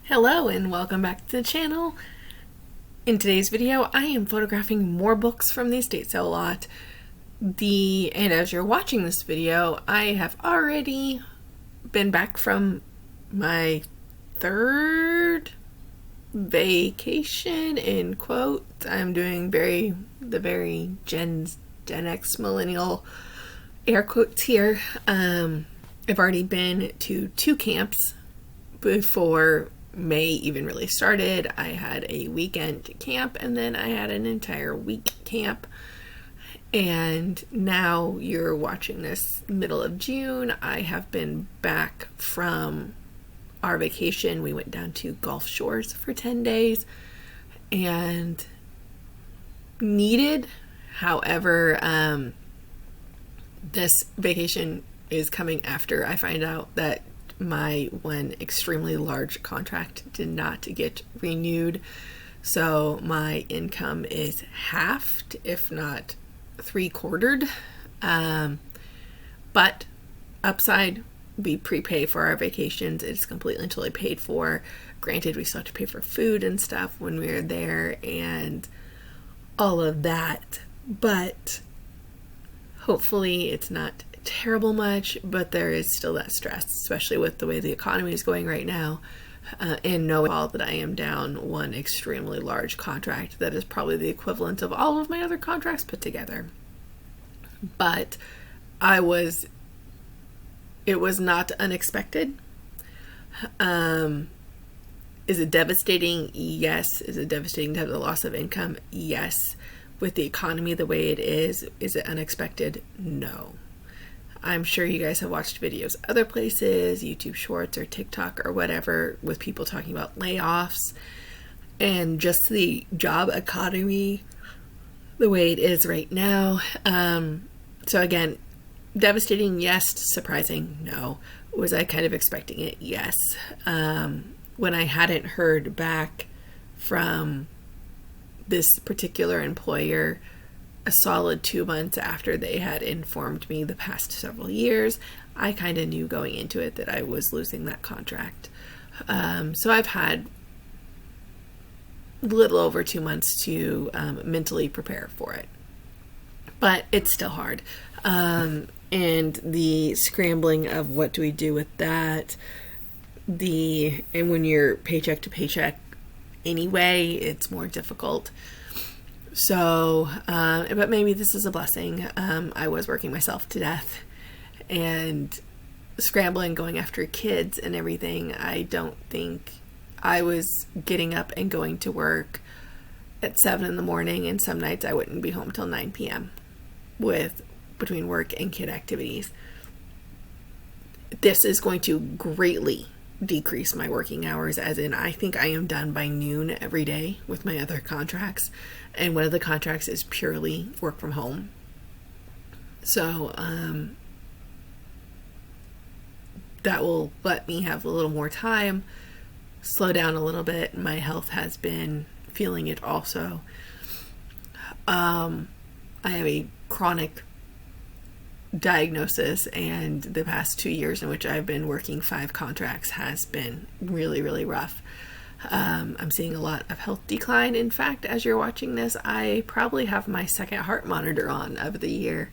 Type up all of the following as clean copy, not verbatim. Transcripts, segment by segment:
Hello and welcome back to the channel. In today's video, I am photographing more books from the estate sale lot. And as you're watching this video, I have already been back from my third vacation, in quotes. I'm doing the very Gen X millennial air quotes here. I've already been to 2 camps before May even really started. I had a weekend camp and then I had an entire week camp. And now you're watching this middle of June. I have been back from our vacation. We went down to Gulf Shores for 10 days and needed. However, this vacation is coming after I find out that my one extremely large contract did not get renewed. So my income is halved, if not 3/4. But upside, we prepay for our vacations. It's completely and totally paid for. Granted, we still have to pay for food and stuff when we're there and all of that. But hopefully it's not terrible much, but there is still that stress, especially with the way the economy is going right now, and knowing all that I am down one extremely large contract that is probably the equivalent of all of my other contracts put together. But it was not unexpected. Is it devastating? Yes. Is it devastating to have the loss of income? Yes. With the economy the way it is it unexpected? No. I'm sure you guys have watched videos other places, YouTube Shorts or TikTok or whatever, with people talking about layoffs and just the job economy the way it is right now. So again, devastating, yes. Surprising, no. Was I kind of expecting it? Yes. When I hadn't heard back from this particular employer a solid 2 months after they had informed me the past several years, I kind of knew going into it that I was losing that contract. So I've had a little over 2 months to mentally prepare for it. But it's still hard. And the scrambling of what do we do with that, and when you're paycheck to paycheck anyway, it's more difficult. So, but maybe this is a blessing. I was working myself to death and scrambling, going after kids and everything. I don't think I was getting up and going to work at 7 in the morning, and some nights I wouldn't be home till 9 p.m. between work and kid activities. This is going to greatly decrease my working hours, as in I think I am done by noon every day with my other contracts, and one of the contracts is purely work from home. So that will let me have a little more time, slow down a little bit. My health has been feeling it also. I have a chronic diagnosis, and the past 2 years in which I've been working 5 contracts has been really, really rough. I'm seeing a lot of health decline. In fact, as you're watching this, I probably have my second heart monitor on of the year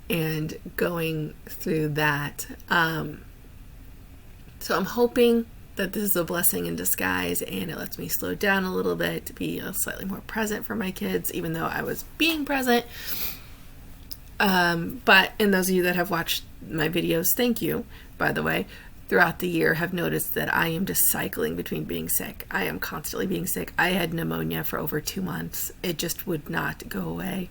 and going through that. So I'm hoping that this is a blessing in disguise and it lets me slow down a little bit to be slightly more present for my kids, even though I was being present. But those of you that have watched my videos, thank you, by the way, throughout the year have noticed that I am just cycling between being sick. I am constantly being sick. I had pneumonia for over 2 months. It just would not go away.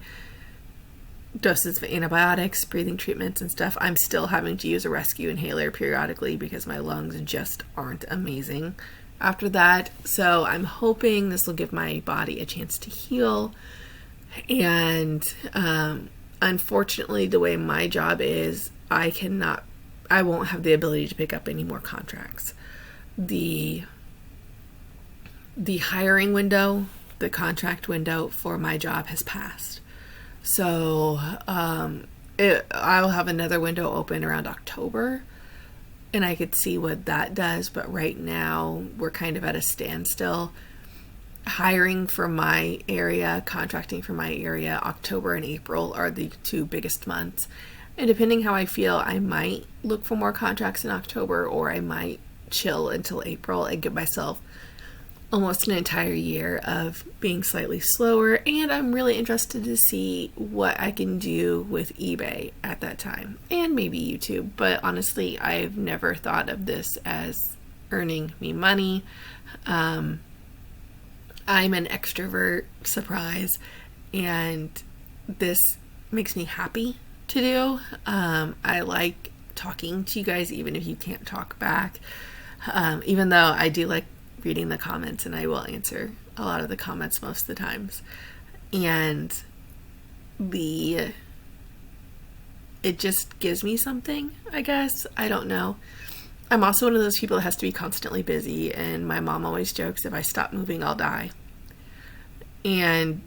Doses of antibiotics, breathing treatments and stuff. I'm still having to use a rescue inhaler periodically because my lungs just aren't amazing after that. So I'm hoping this will give my body a chance to heal. And, unfortunately, the way my job is, I won't have the ability to pick up any more contracts. The hiring window, the contract window for my job has passed. So I'll have another window open around October and I could see what that does. But right now we're kind of at a standstill. Hiring for my area, contracting for my area, October and April are the 2 biggest months. And depending how I feel, I might look for more contracts in October, or I might chill until April and give myself almost an entire year of being slightly slower. And I'm really interested to see what I can do with eBay at that time, and maybe YouTube. But honestly, I've never thought of this as earning me money. I'm an extrovert, surprise, and this makes me happy to do. I like talking to you guys, even if you can't talk back. Even though I do like reading the comments, and I will answer a lot of the comments most of the times. And it just gives me something, I guess. I don't know. I'm also one of those people that has to be constantly busy, and my mom always jokes, if I stop moving, I'll die. And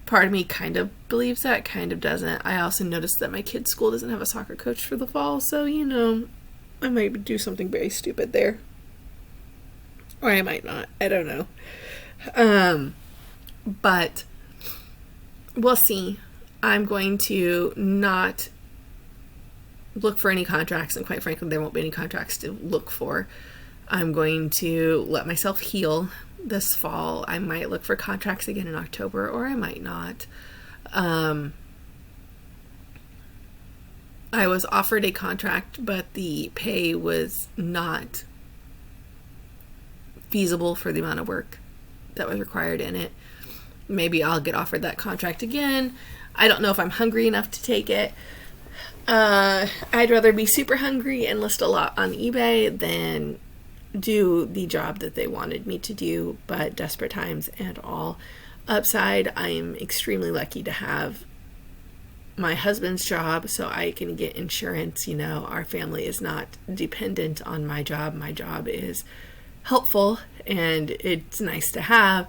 part of me kind of believes that, kind of doesn't. I also noticed that my kid's school doesn't have a soccer coach for the fall, so, I might do something very stupid there. Or I might not. I don't know. But we'll see. I'm going to not look for any contracts, and quite frankly, there won't be any contracts to look for. I'm going to let myself heal this fall. I might look for contracts again in October, or I might not. I was offered a contract, but the pay was not feasible for the amount of work that was required in it. Maybe I'll get offered that contract again. I don't know if I'm hungry enough to take it. I'd rather be super hungry and list a lot on eBay than do the job that they wanted me to do, but desperate times and all. Upside, I'm extremely lucky to have my husband's job, so I can get insurance. Our family is not dependent on my job. My job is helpful, and it's nice to have.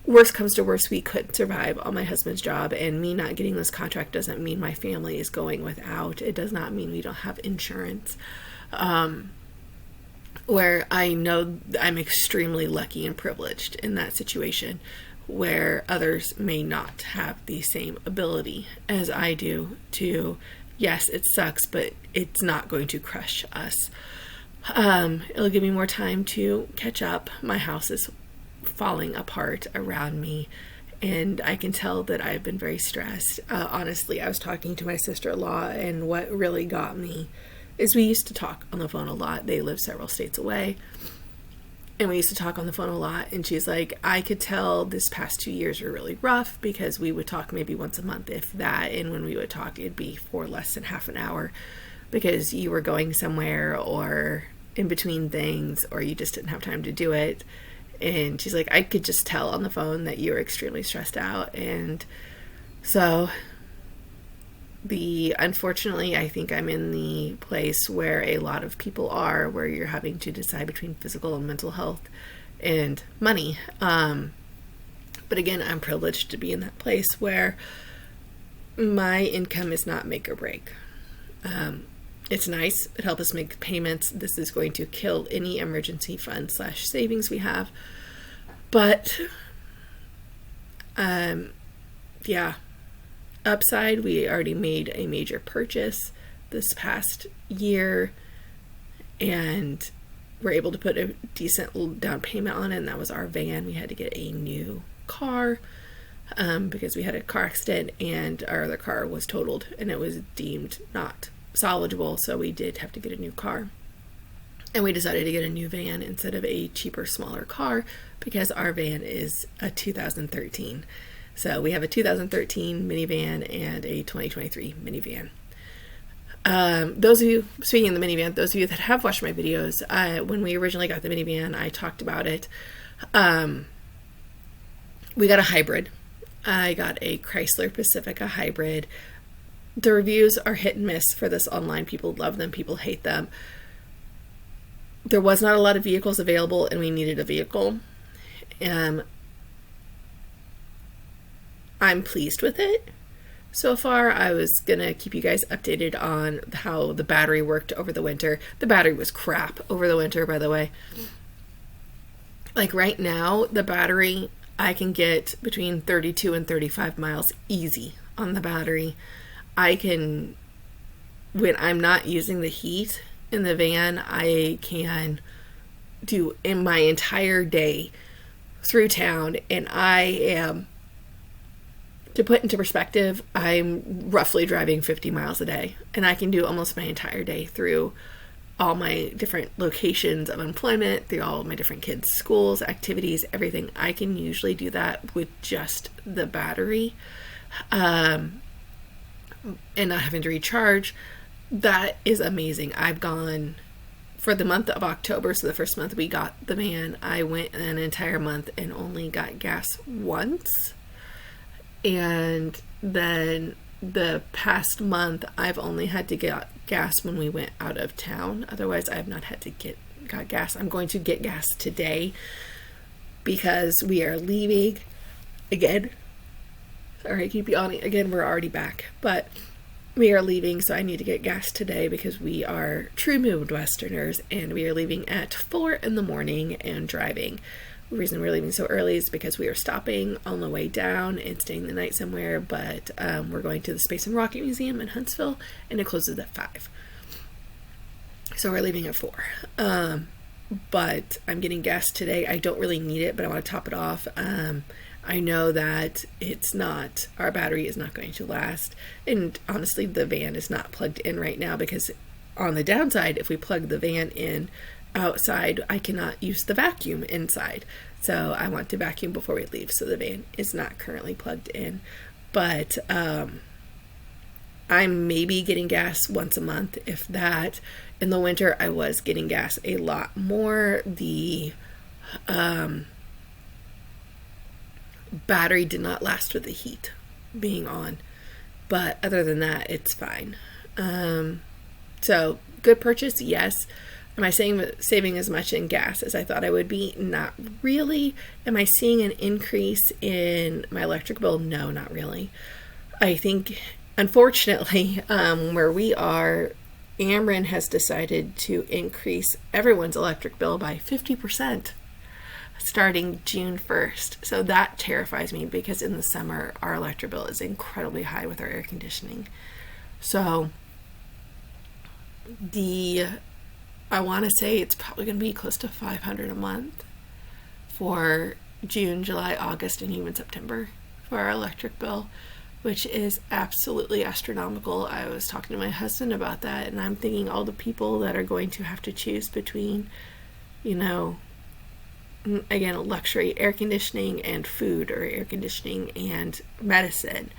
Worst comes to worst, we could survive on my husband's job, and me not getting this contract doesn't mean my family is going without. It does not mean we don't have insurance. Where I know I'm extremely lucky and privileged in that situation, where others may not have the same ability as I do to, yes, it sucks, but it's not going to crush us. It'll give me more time to catch up. My house is falling apart around me, and I can tell that I've been very stressed. Honestly, I was talking to my sister-in-law, and what really got me is we used to talk on the phone a lot. They live several states away, and we used to talk on the phone a lot, and she's like, I could tell this past 2 years were really rough, because we would talk maybe once a month, if that, and when we would talk, it'd be for less than half an hour, because you were going somewhere or in between things, or you just didn't have time to do it. And she's like, I could just tell on the phone that you were extremely stressed out. And so unfortunately, I think I'm in the place where a lot of people are, where you're having to decide between physical and mental health and money. But again, I'm privileged to be in that place where my income is not make or break. It's nice. It helps us make payments. This is going to kill any emergency fund / savings we have. But, yeah. Upside, we already made a major purchase this past year, and we're able to put a decent down payment on it, and that was our van. We had to get a new car because we had a car accident, and our other car was totaled, and it was deemed not salvageable, so we did have to get a new car. And we decided to get a new van instead of a cheaper, smaller car, because our van is a 2013. So we have a 2013 minivan and a 2023 minivan. Those of you, speaking of the minivan, those of you that have watched my videos, when we originally got the minivan, I talked about it. We got a hybrid. I got a Chrysler Pacifica hybrid. The reviews are hit and miss for this online. People love them, people hate them. There was not a lot of vehicles available, and we needed a vehicle. I'm pleased with it. So far, I was gonna keep you guys updated on how the battery worked over the winter. The battery was crap over the winter, by the way. Like right now, the battery, I can get between 32 and 35 miles easy on the battery. I can, when I'm not using the heat in the van, I can do in my entire day through town, and I am, to put into perspective, I'm roughly driving 50 miles a day, and I can do almost my entire day through all my different locations of employment, through all my different kids' schools, activities, everything. I can usually do that with just the battery, and not having to recharge. That is amazing. I've gone for the month of October, so the first month we got the van, I went an entire month and only got gas once. And then the past month, I've only had to get gas when we went out of town. Otherwise, I have not had to got gas. I'm going to get gas today because we are leaving again. Sorry, I keep yawning. Again, we're already back, but we are leaving, so I need to get gas today because we are true Midwesterners, and we are leaving at 4 in the morning and driving. The reason we're leaving so early is because we are stopping on the way down and staying the night somewhere, but we're going to the Space and Rocket Museum in Huntsville, and it closes at 5. So we're leaving at 4. But I'm getting gas today. I don't really need it, but I want to top it off. I know that our battery is not going to last, and honestly, the van is not plugged in right now because on the downside, if we plug the van in outside, I cannot use the vacuum inside. So I want to vacuum before we leave. So the van is not currently plugged in. But I'm maybe getting gas once a month, if that. In the winter, I was getting gas a lot more. The battery did not last with the heat being on. But other than that, it's fine. So good purchase, yes. Am I saving as much in gas as I thought I would be? Not really. Am I seeing an increase in my electric bill? No, not really. I think, unfortunately, where we are, Ameren has decided to increase everyone's electric bill by 50% starting June 1st. So that terrifies me because in the summer, our electric bill is incredibly high with our air conditioning. So I want to say it's probably going to be close to $500 a month for June, July, August, and even September for our electric bill, which is absolutely astronomical. I was talking to my husband about that, and I'm thinking all the people that are going to have to choose between, again, luxury air conditioning and food, or air conditioning and medicine.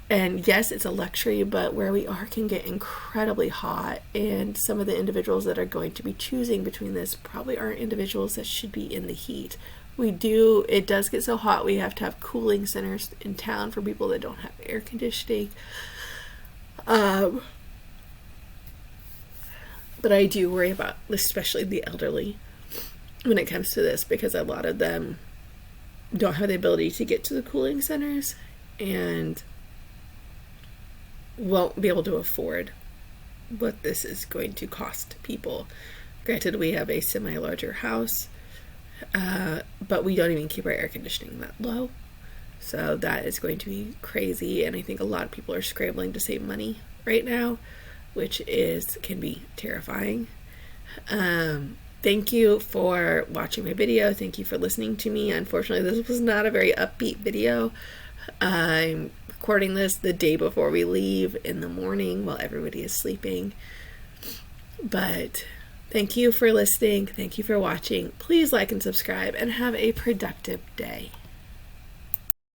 And yes, it's a luxury, but where we are can get incredibly hot, and some of the individuals that are going to be choosing between this probably aren't individuals that should be in the heat. It does get so hot, we have to have cooling centers in town for people that don't have air conditioning. But I do worry about especially the elderly when it comes to this, because a lot of them don't have the ability to get to the cooling centers and won't be able to afford what this is going to cost people. Granted, we have a semi-larger house, but we don't even keep our air conditioning that low. So that is going to be crazy, and I think a lot of people are scrambling to save money right now, which can be terrifying. Thank you for watching my video. Thank you for listening to me. Unfortunately, this was not a very upbeat video. I'm recording this the day before we leave in the morning while everybody is sleeping. But thank you for listening. Thank you for watching. Please like and subscribe, and have a productive day.